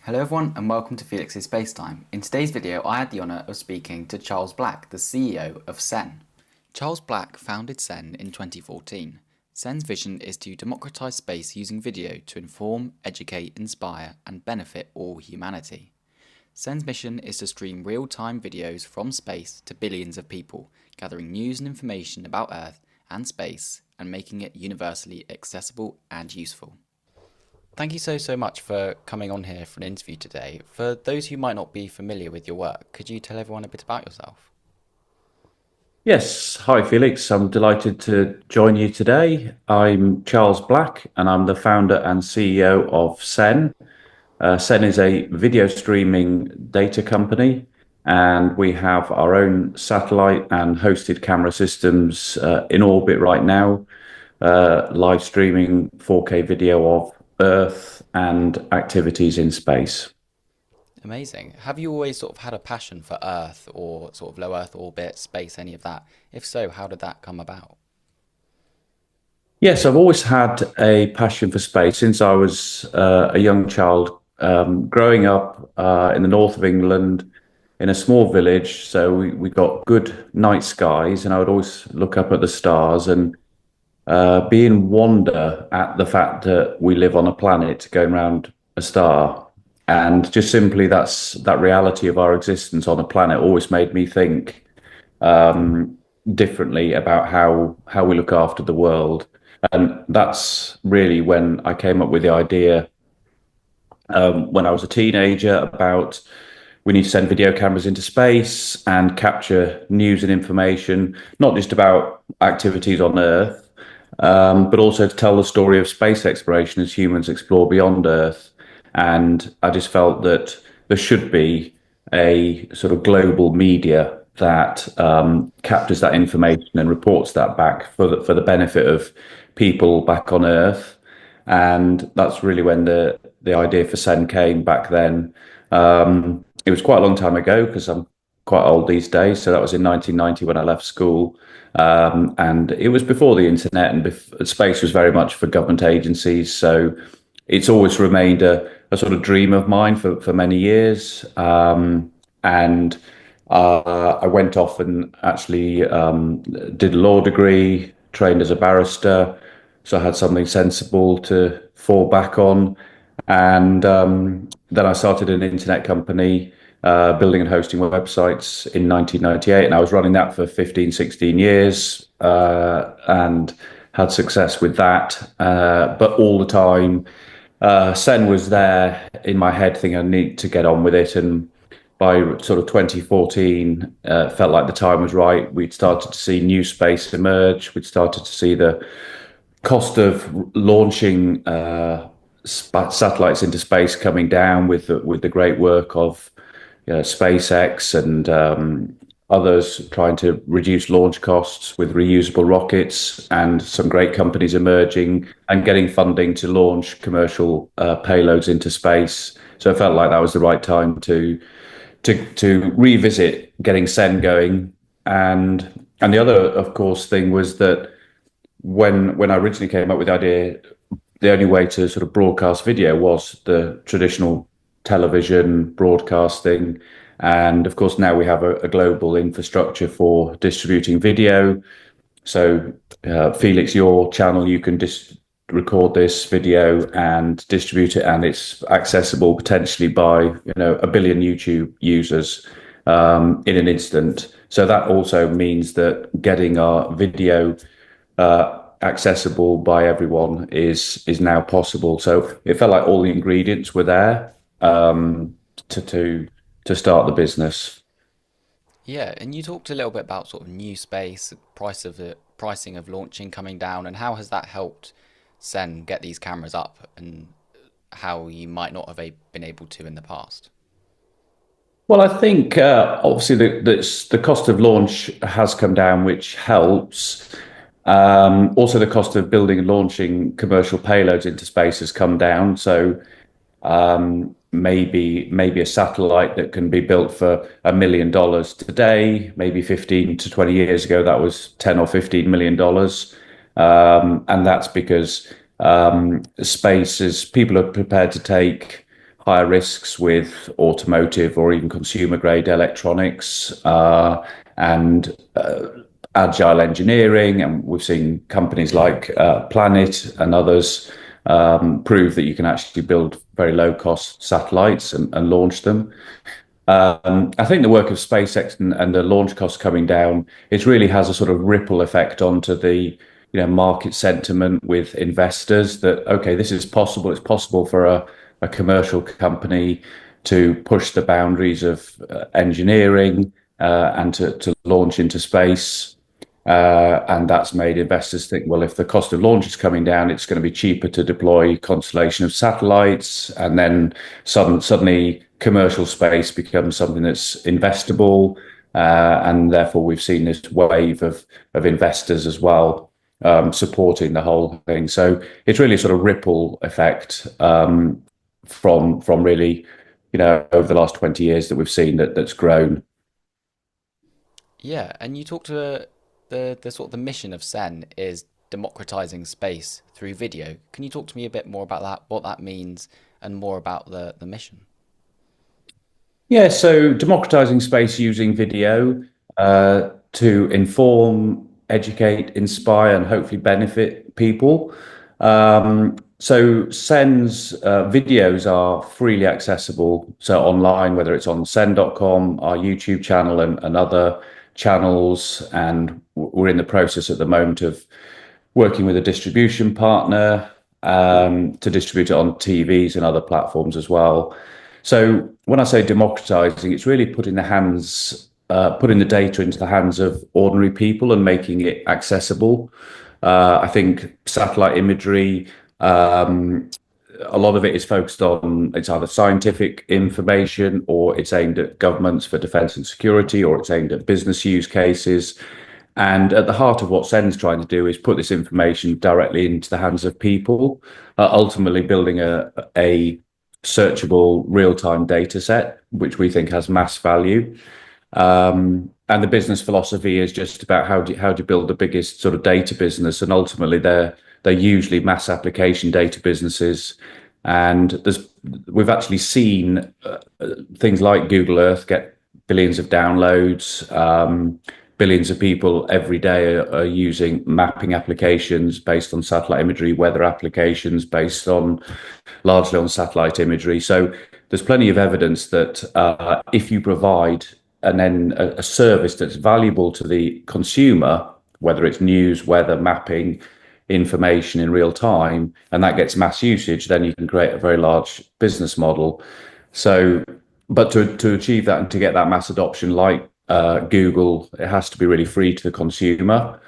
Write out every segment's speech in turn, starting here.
Hello everyone and welcome to Felix's Spacetime. In today's video I had the honour of speaking to Charles Black, the CEO of SEN. Charles Black founded SEN in 2014. SEN's vision is to democratize space using video to inform, educate, inspire and benefit all humanity. SEN's mission is to stream real-time videos from space to billions of people, gathering news and information about Earth and space and making it universally accessible and useful. Thank you so much for coming on here for an interview today. For those who might not be familiar with your work, could you tell everyone a bit about yourself? Yes. Hi, Felix. I'm delighted to join you today. I'm Charles Black, and I'm the founder and CEO of SEN. SEN is a video streaming data company, and we have our own satellite and hosted camera systems in orbit right now, live streaming 4K video of Earth and activities in space. Amazing. Have you always sort of had a passion for Earth or sort of low Earth orbit, space, any of that? If so, how did that come about? Yes, I've always had a passion for space since I was a young child, growing up in the north of England in a small village. So we got good night skies, and I would always look up at the stars and be in wonder at the fact that we live on a planet going around a star. And just simply that reality of our existence on a planet always made me think differently about how we look after the world. And that's really when I came up with the idea when I was a teenager about we need to send video cameras into space and capture news and information, not just about activities on Earth, but also to tell the story of space exploration as humans explore beyond Earth. And I just felt that there should be a sort of global media that captures that information and reports that back for the benefit of people back on Earth. And that's really when the idea for SEN came back then. It was quite a long time ago because I'm quite old these days. So that was in 1990 when I left school. And it was before the internet, and space was very much for government agencies. So it's always remained a sort of dream of mine for many years. And I went off and actually did a law degree, trained as a barrister. So I had something sensible to fall back on. And then I started an internet company, building and hosting websites in 1998. And I was running that for 15, 16 years and had success with that. But all the time, SEN was there in my head thinking I need to get on with it. And by sort of 2014, felt like the time was right. We'd started to see new space emerge. We'd started to see the cost of launching satellites into space coming down with the great work of SpaceX and others trying to reduce launch costs with reusable rockets, and some great companies emerging and getting funding to launch commercial payloads into space. So I felt like that was the right time to revisit getting SEN going. And the other, of course, thing was that when I originally came up with the idea, the only way to sort of broadcast video was the traditional television broadcasting. And of course, now we have a global infrastructure for distributing video. So, Felix, your channel, you can record this video and distribute it, and it's accessible potentially by a billion YouTube users in an instant. So that also means that getting our video accessible by everyone is now possible. So it felt like all the ingredients were there to start the business. Yeah, and you talked a little bit about sort of new space, pricing of launching coming down, and how has that helped SEN get these cameras up, and how you might not have been able to in the past? Well, I think obviously the cost of launch has come down, which helps. Also, the cost of building and launching commercial payloads into space has come down. So maybe a satellite that can be built for $1 million today, maybe 15 to 20 years ago, that was 10 or $15 million. And that's because space is people are prepared to take higher risks with automotive or even consumer grade electronics, and agile engineering. And we've seen companies like Planet and others prove that you can actually build very low cost satellites and launch them. I think the work of SpaceX and the launch costs coming down, it really has a sort of ripple effect onto the market sentiment with investors that okay, this is possible. It's possible for a commercial company to push the boundaries of engineering and to launch into space. And that's made investors think, well, if the cost of launch is coming down, it's going to be cheaper to deploy constellation of satellites, and then suddenly commercial space becomes something that's investable, and therefore we've seen this wave of investors as well supporting the whole thing. So it's really a sort of ripple effect from really, over the last 20 years that we've seen that's grown. Yeah, and you talked to the sort of the mission of SEN is democratizing space through video. Can you talk to me a bit more about that, what that means, and more about the mission? Yeah, so democratizing space using video to inform, educate, inspire, and hopefully benefit people. So SEN's videos are freely accessible. So online, whether it's on sen.com, our YouTube channel, and other channels. And we're in the process at the moment of working with a distribution partner to distribute it on TVs and other platforms as well. So when I say democratizing, it's really putting the data into the hands of ordinary people and making it accessible. I think satellite imagery, a lot of it is focused on it's either scientific information or it's aimed at governments for defence and security, or it's aimed at business use cases. And at the heart of what SEN's trying to do is put this information directly into the hands of people, ultimately building a searchable real-time data set, which we think has mass value. And the business philosophy is just about how do you build the biggest sort of data business, and ultimately they're usually mass application data businesses. And we've actually seen things like Google Earth get billions of downloads. Billions of people every day are using mapping applications based on satellite imagery, weather applications based on largely on satellite imagery. So there's plenty of evidence that if you provide and then a service that's valuable to the consumer, whether it's news, weather, mapping, information in real time, and that gets mass usage, then you can create a very large business model. So, but to achieve that and to get that mass adoption, like Google, it has to be really free to the consumer.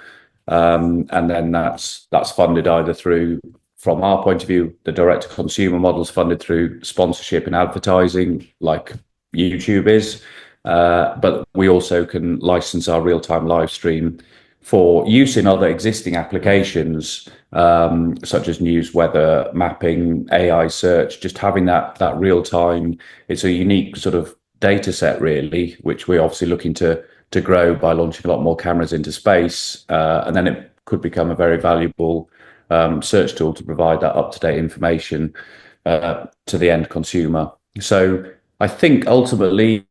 And then that's funded either through, from our point of view, the direct to consumer model is funded through sponsorship and advertising, like YouTube is. But we also can license our real time live stream for use in other existing applications, such as news, weather, mapping, AI search. Just having that real time, it's a unique sort of data set, really, which we're obviously looking to grow by launching a lot more cameras into space, and then it could become a very valuable search tool to provide that up to date information to the end consumer. So I think ultimately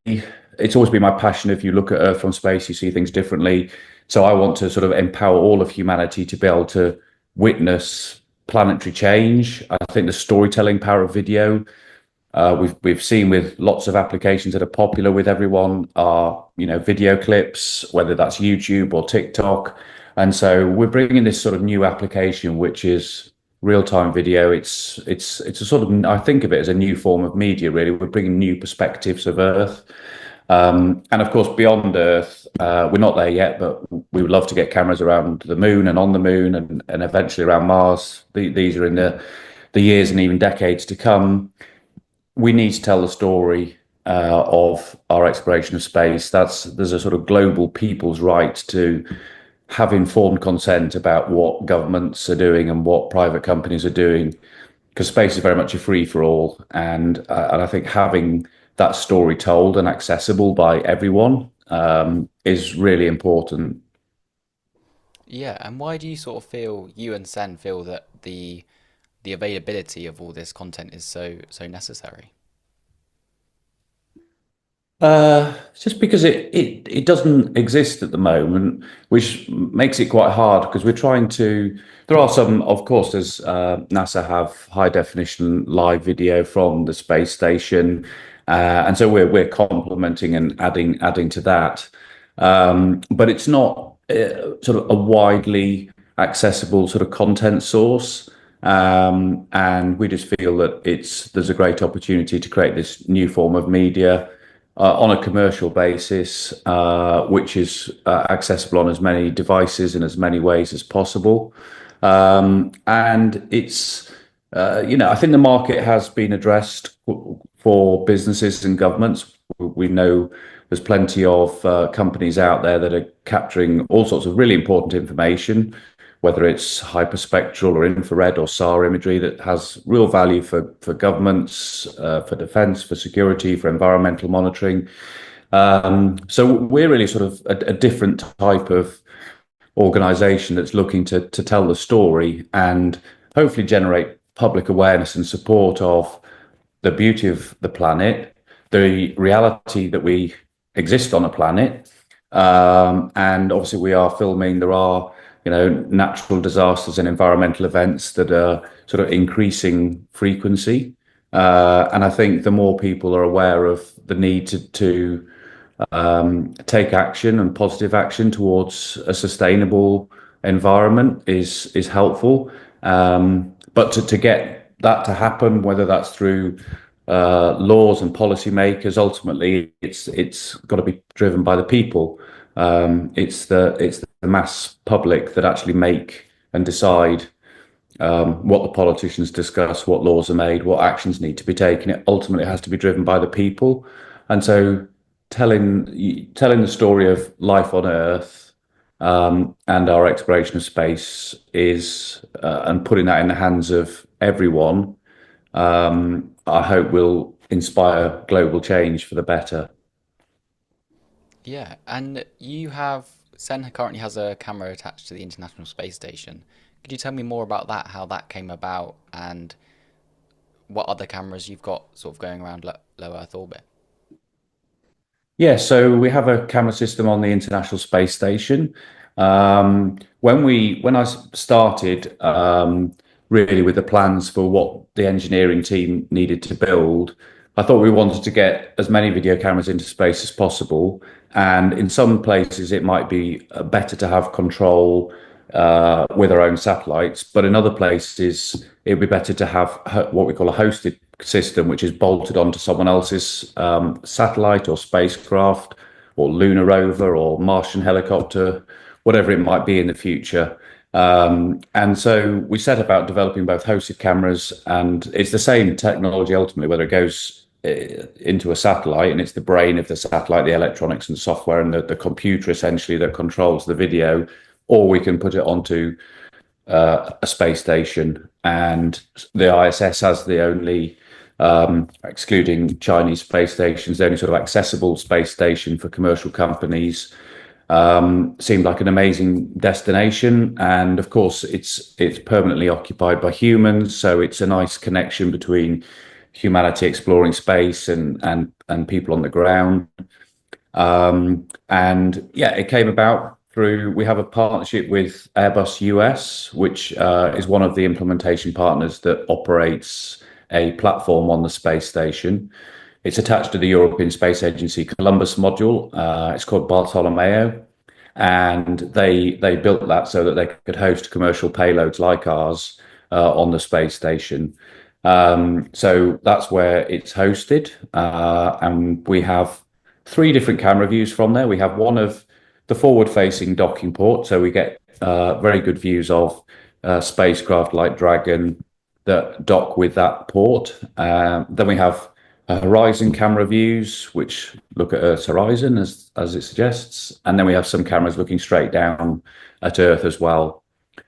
it's always been my passion. If you look at Earth from space, you see things differently. So I want to sort of empower all of humanity to be able to witness planetary change. I think the storytelling power of video, we've seen with lots of applications that are popular with everyone are video clips, whether that's YouTube or TikTok. And so we're bringing this sort of new application, which is real-time video. It's a sort of, I think of it as a new form of media, really. We're bringing new perspectives of Earth. And of course, beyond Earth, we're not there yet, but we would love to get cameras around the moon and on the moon, and eventually around Mars. These are in the years and even decades to come. We need to tell the story of our exploration of space. There's a sort of global people's right to have informed consent about what governments are doing and what private companies are doing, because space is very much a free for all, and I think having that story told and accessible by everyone is really important. Yeah, and why do you sort of feel you and Sen feel that the availability of all this content is so necessary? Just because it doesn't exist at the moment, which makes it quite hard because we're trying to. There are some, of course, there's NASA have high definition live video from the space station, and so we're complementing and adding to that. But it's not sort of a widely accessible sort of content source. And we just feel that there's a great opportunity to create this new form of media on a commercial basis, which is accessible on as many devices in as many ways as possible. And I think the market has been addressed for businesses and governments. We know there's plenty of companies out there that are capturing all sorts of really important information, whether it's hyperspectral or infrared or SAR imagery that has real value for governments, for defense, for security, for environmental monitoring. So we're really sort of a different type of organization that's looking to tell the story and hopefully generate public awareness and support of the beauty of the planet, the reality that we exist on a planet. And obviously we are filming, there are, natural disasters and environmental events that are sort of increasing frequency. And I think the more people are aware of the need to take action and positive action towards a sustainable environment is helpful. But to get that to happen, whether that's through laws and policymakers, ultimately it's got to be driven by the people. It's the mass public that actually make and decide what the politicians discuss, what laws are made, what actions need to be taken. It ultimately has to be driven by the people, and so telling the story of life on Earth and our exploration of space is and putting that in the hands of everyone. I hope will inspire global change for the better. Yeah, and SEN currently has a camera attached to the International Space Station. Could you tell me more about that, how that came about, and what other cameras you've got sort of going around low Earth orbit? Yeah, so we have a camera system on the International Space Station. When I started, really with the plans for what the engineering team needed to build, I thought we wanted to get as many video cameras into space as possible. And in some places, it might be better to have control with our own satellites, but in other places, it would be better to have what we call a hosted system, which is bolted onto someone else's satellite or spacecraft or lunar rover or Martian helicopter, whatever it might be in the future. And so we set about developing both hosted cameras, and it's the same technology ultimately, whether it goes into a satellite and it's the brain of the satellite, the electronics and software and the computer essentially that controls the video, or we can put it onto a space station. And the ISS has the only, excluding Chinese space stations, the only sort of accessible space station for commercial companies. Seemed like an amazing destination, and of course it's permanently occupied by humans, so it's a nice connection between humanity exploring space and people on the ground. And yeah, it came about through, we have a partnership with Airbus US, which is one of the implementation partners that operates a platform on the space station. It's attached to the European Space Agency Columbus module. It's called Bartolomeo, and they built that so that they could host commercial payloads like ours on the space station. So that's where it's hosted, and we have three different camera views from there. We have one of the forward-facing docking port, so we get very good views of spacecraft like Dragon that dock with that port. Then we have horizon camera views, which look at Earth's horizon as it suggests, and then we have some cameras looking straight down at Earth as well.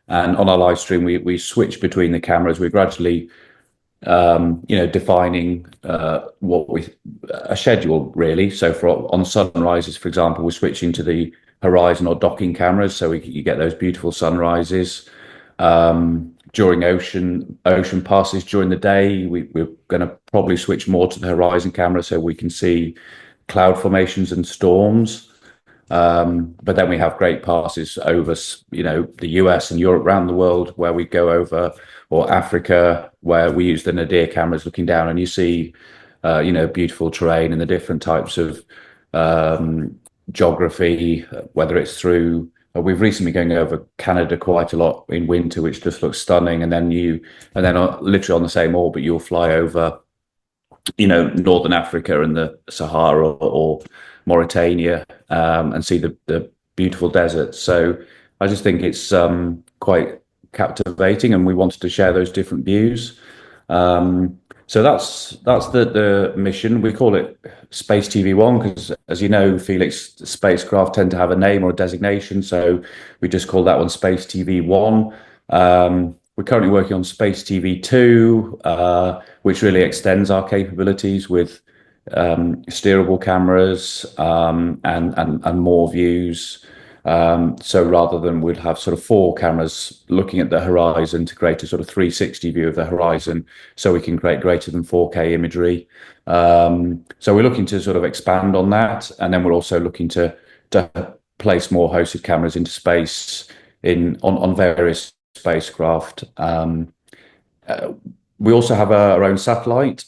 And on our live stream, we switch between the cameras. We're gradually defining a schedule really. So on sunrises, for example, we're switching to the horizon or docking cameras, so you get those beautiful sunrises. During ocean passes during the day, we're going to probably switch more to the horizon camera so we can see cloud formations and storms. But then we have great passes over, the US and Europe, around the world, where we go over, or Africa, where we use the nadir cameras looking down, and you see, beautiful terrain and the different types of geography, whether it's through. We've recently been going over Canada quite a lot in winter, which just looks stunning. And then literally on the same orbit, you'll fly over, Northern Africa and the Sahara, or Mauritania, and see the beautiful deserts. So I just think it's quite captivating, and we wanted to share those different views. So that's the mission. We call it Space TV1 because, as you know, Felix, spacecraft tend to have a name or a designation. So we just call that one Space TV1. We're currently working on Space TV2, which really extends our capabilities with steerable cameras, and more views. So rather than we'd have sort of four cameras looking at the horizon to create a sort of 360 view of the horizon, so we can create greater than 4K imagery. So we're looking to sort of expand on that, and then we're also looking to place more hosted cameras into space on various spacecraft. We also have our own satellite,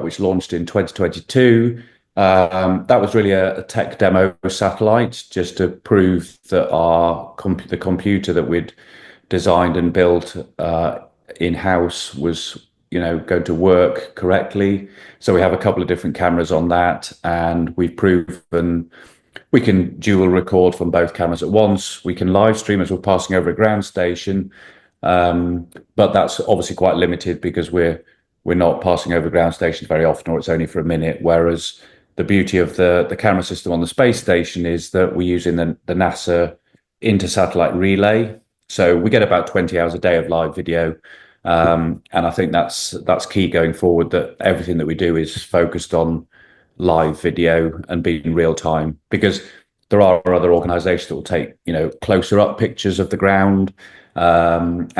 which launched in 2022. That was really a tech demo satellite, just to prove that the computer that we'd designed and built in-house was, going to work correctly. So we have a couple of different cameras on that, and we've proven we can dual record from both cameras at once. We can live stream as we're passing over a ground station, but that's obviously quite limited because we're not passing over ground stations very often, or it's only for a minute. Whereas the beauty of the camera system on the space station is that we're using the NASA inter-satellite relay, so we get about 20 hours a day of live video. And I think that's key going forward, that everything that we do is focused on live video and being real time, because there are other organizations that will take, closer up pictures of the ground, and,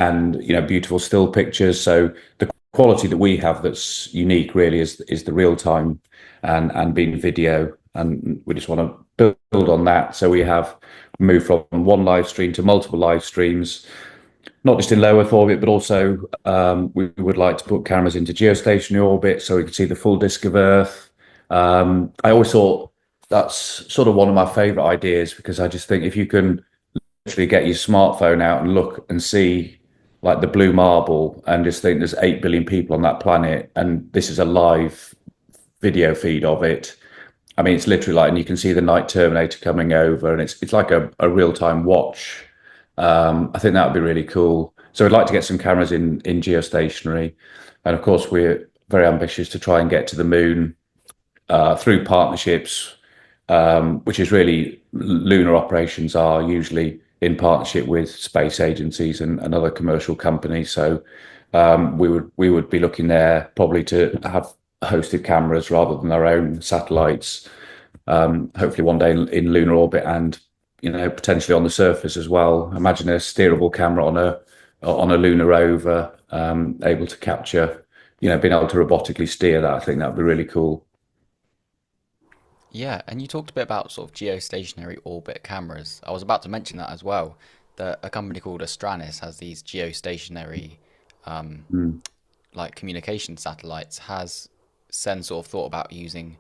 beautiful still pictures. So the quality that we have that's unique really is the real time and being video. And we just want to build on that. So we have moved from one live stream to multiple live streams, not just in low Earth orbit, but also we would like to put cameras into geostationary orbit so we can see the full disk of Earth. I always thought that's sort of one of my favorite ideas, because I just think if you can literally get your smartphone out and look and see like the blue marble, and just think there's 8 billion people on that planet, and this is a live video feed of it. I mean, it's literally like, and you can see the night Terminator coming over, and it's like a real-time watch. I think that would be really cool. So I'd like to get some cameras in geostationary, and of course we're very ambitious to try and get to the moon through partnerships, which is really, lunar operations are usually in partnership with space agencies and other commercial companies. So we would be looking there probably to have hosted cameras rather than our own satellites. Hopefully one day in lunar orbit, and potentially on the surface as well. Imagine a steerable camera on a lunar rover, able to capture, being able to robotically steer that. I think that would be really cool. Yeah, and you talked a bit about sort of geostationary orbit cameras. I was about to mention that as well. That a company called Astranis has these geostationary, um, Mm. like communication satellites. Has SEN sort of thought about using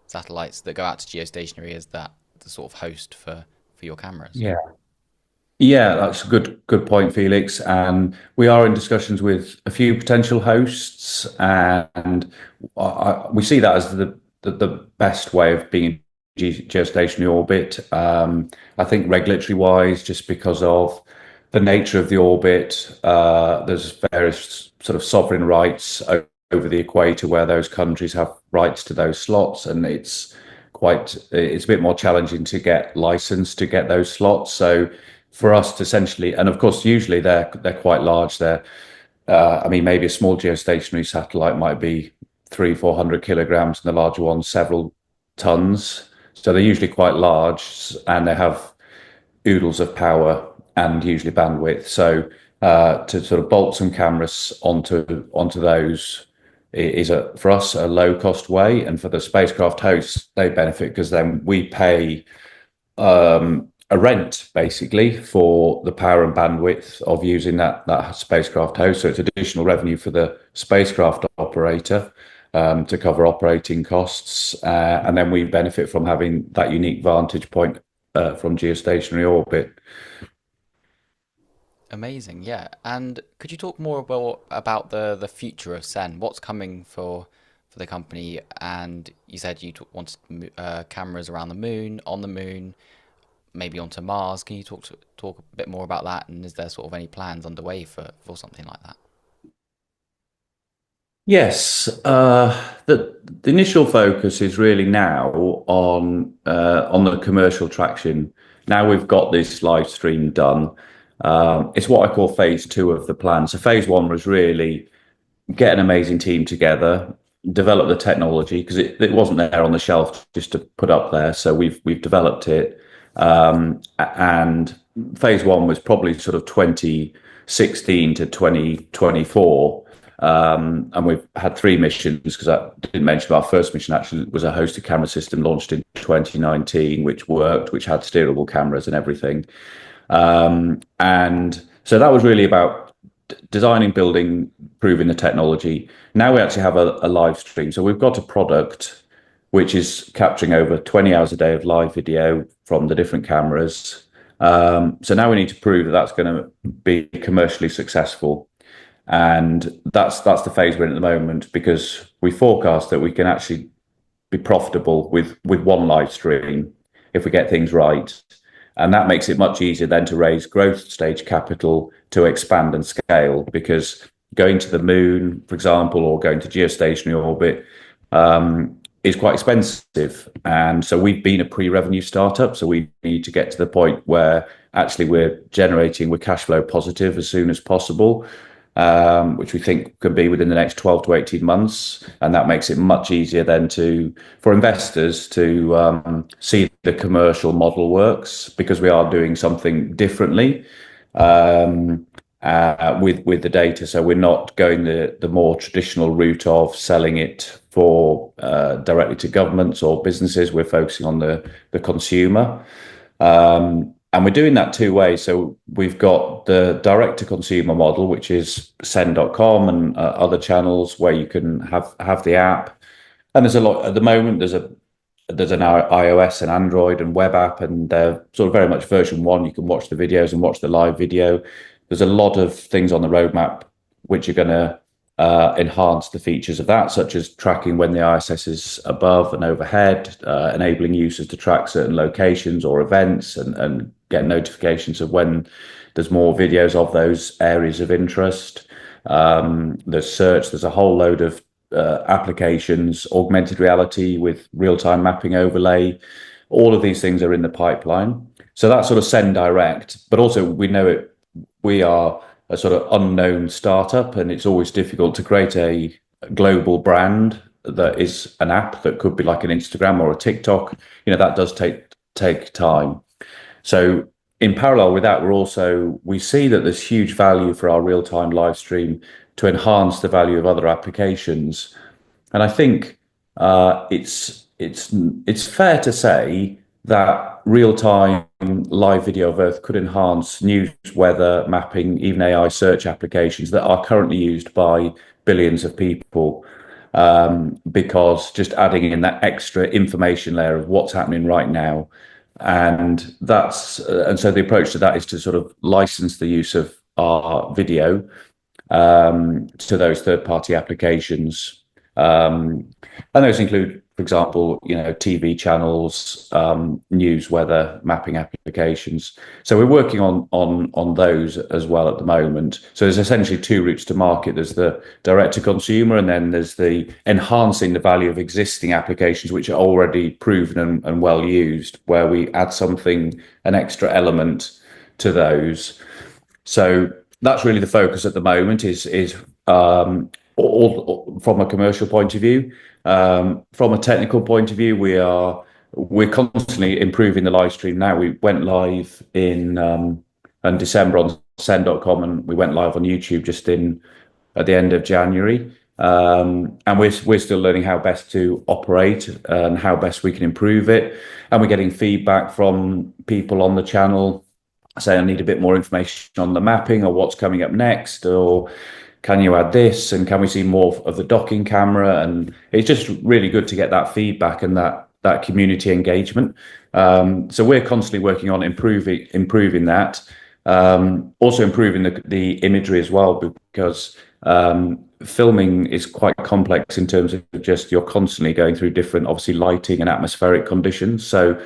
satellites that go out to geostationary as the sort of host for your cameras? Yeah. Yeah, that's a good point, Felix. And we are in discussions with a few potential hosts, and we see that as the best way of being in geostationary orbit. I think regulatory wise, just because of the nature of the orbit, there's various sort of sovereign rights over the equator where those countries have rights to those slots, and it's a bit more challenging to get licensed to get those slots. So for us to essentially, and of course, usually they're quite large. I mean, maybe a small geostationary satellite might be 300-400 kilograms, and the larger ones several tons. So they're usually quite large, and they have oodles of power and usually bandwidth. So to sort of bolt some cameras onto those is for us a low cost way, and for the spacecraft hosts they benefit because then we pay a rent basically for the power and bandwidth of using that spacecraft host. So it's additional revenue for the spacecraft operator to cover operating costs, and then we benefit from having that unique vantage point from geostationary orbit. Amazing, yeah. And could you talk more about the future of SEN? What's coming for the company? And you said you wanted cameras around the moon, on the moon, maybe onto Mars. Can you talk a bit more about that? And is there sort of any plans underway for something like that? Yes, the initial focus is really now on the commercial traction. Now we've got this live stream done. It's what I call phase two of the plan. So phase one was really get an amazing team together, develop the technology because it wasn't there on the shelf just to put up there. So we've developed it, and phase one was probably sort of 2016 to 2024. And we've had three missions because I didn't mention our first mission actually was a hosted camera system launched in 2019, which worked, which had steerable cameras and everything. And so that was really about designing, building, proving the technology. Now we actually have a live stream. So we've got a product which is capturing over 20 hours a day of live video from the different cameras. So now we need to prove that that's going to be commercially successful. And that's the phase we're in at the moment because we forecast that we can actually be profitable with one live stream if we get things right. And that makes it much easier then to raise growth stage capital to expand and scale because going to the moon, for example, or going to geostationary orbit is quite expensive. And so we've been a pre-revenue startup. So we need to get to the point where actually we're cash flow positive as soon as possible. Which we think can be within the next 12 to 18 months. And that makes it much easier then for investors to see the commercial model works because we are doing something differently with the data. So we're not going the more traditional route of selling it for directly to governments or businesses. We're focusing on the consumer. And we're doing that two ways. So we've got the direct to consumer model, which is sen.com and other channels where you can have the app. And there's a lot at the moment. There's an iOS and Android and web app, and they're sort of very much version one. You can watch the videos and watch the live video. There's a lot of things on the roadmap which are going to enhance the features of that, such as tracking when the ISS is above and overhead, enabling users to track certain locations or events and get notifications of when there's more videos of those areas of interest. There's search, there's a whole load of applications, augmented reality with real-time mapping overlay. All of these things are in the pipeline. So that's sort of send direct, but also we are a sort of unknown startup, and it's always difficult to create a global brand that is an app that could be like an Instagram or a TikTok. That does take time. So in parallel with that, we see that there's huge value for our real-time live stream to enhance the value of other applications. And I think it's fair to say that real-time live video of Earth could enhance news, weather, mapping, even AI search applications that are currently used by billions of people. Because just adding in that extra information layer of what's happening right now, and so the approach to that is to sort of license the use of our video to those third-party applications. And those include, for example, TV channels, news, weather, mapping applications. So we're working on those as well at the moment. So there's essentially two routes to market. There's the direct to consumer, and then there's the enhancing the value of existing applications which are already proven and well used, where we add an extra element to those. So that's really the focus at the moment is all from a commercial point of view. From a technical point of view, we're constantly improving the live stream now. We went live in December on sen.com, and we went live on YouTube at the end of January. And we're still learning how best to operate and how best we can improve it. And we're getting feedback from people on the channel saying, I need a bit more information on the mapping or what's coming up next, or can you add this, and can we see more of the docking camera? And it's just really good to get that feedback and that community engagement. So we're constantly working on improving that. Also improving the imagery as well, because filming is quite complex in terms of just you're constantly going through different, obviously, lighting and atmospheric conditions. So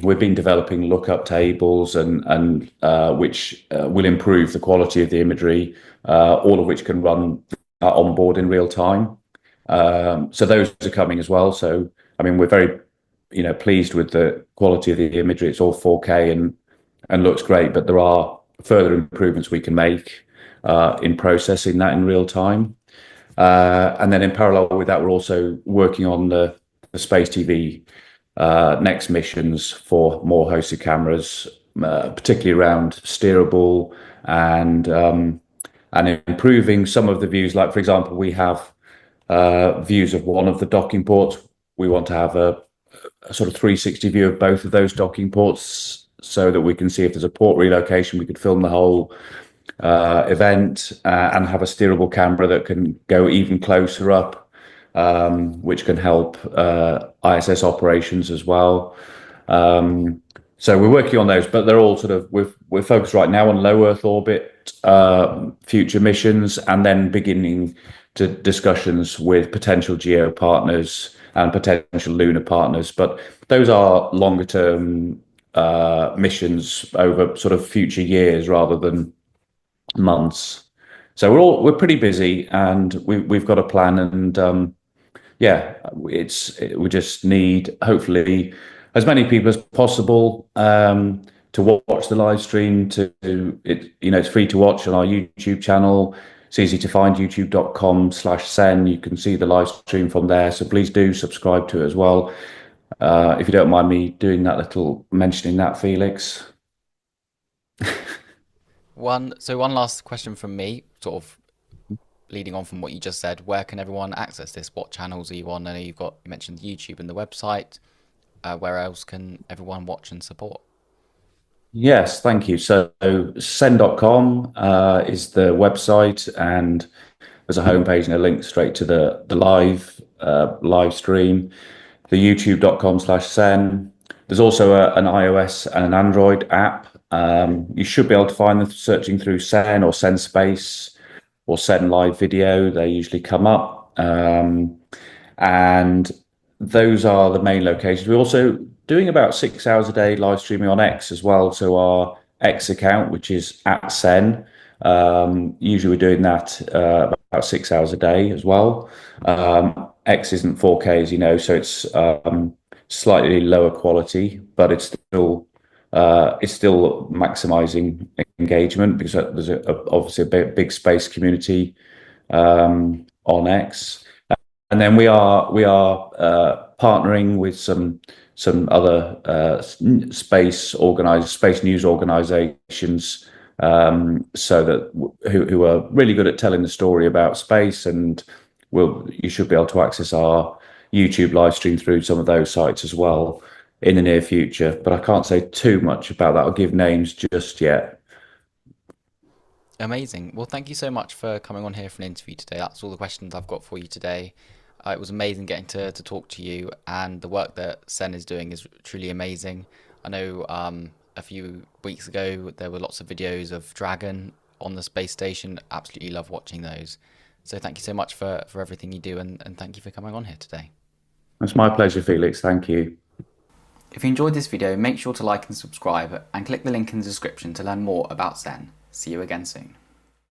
we've been developing lookup tables and which will improve the quality of the imagery, all of which can run on board in real time. So those are coming as well. So I mean, we're very pleased with the quality of the imagery. It's all 4K and looks great, but there are further improvements we can make in processing that in real time. And then in parallel with that, we're also working on the Space TV next missions for more hosted cameras, particularly around steerable and improving some of the views. Like, for example, we have views of one of the docking ports. We want to have a sort of 360 view of both of those docking ports so that we can see if there's a port relocation. We could film the whole event and have a steerable camera that can go even closer up, which can help ISS operations as well. So we're working on those, but they're all sort of we're focused right now on low Earth orbit future missions, and then beginning to discussions with potential geo partners and potential lunar partners. But those are longer term missions over sort of future years rather than months. So we're pretty busy, and we've got a plan, and yeah, we just need hopefully as many people as possible to watch the live stream. It's free to watch on our YouTube channel. It's easy to find, youtube.com/sen. You can see the live stream from there. So please do subscribe to it as well. If you don't mind me doing that little mentioning that, Felix. One last question from me, sort of leading on from what you just said. Where can everyone access this? What channels are you on? I know you mentioned YouTube and the website. Where else can everyone watch and support? Yes, thank you. So sen.com is the website, and there's a homepage and a link straight to the live stream. The youtube.com/sen. There's also an iOS and an Android app. You should be able to find them searching through Sen or Sen Space or Sen Live Video. They usually come up. And those are the main locations. We're also doing about 6 hours a day live streaming on X as well. So our X account, which is @Sen, usually we're doing that about 6 hours a day as well. X isn't 4K, as you know, so it's slightly lower quality, but it's still maximizing engagement because there's obviously a big space community on X. And then we are partnering with some other space news organizations, so that who are really good at telling the story about space, and you should be able to access our YouTube live stream through some of those sites as well in the near future. But I can't say too much about that or give names just yet. Amazing. Well, thank you so much for coming on here for an interview today. That's all the questions I've got for you today. It was amazing getting to talk to you, and the work that Sen is doing is truly amazing. I know a few weeks ago there were lots of videos of Dragon on the space station. Absolutely love watching those. So thank you so much for everything you do, and thank you for coming on here today. It's my pleasure, Felix. Thank you. If you enjoyed this video, make sure to like and subscribe, and click the link in the description to learn more about Sen. See you again soon.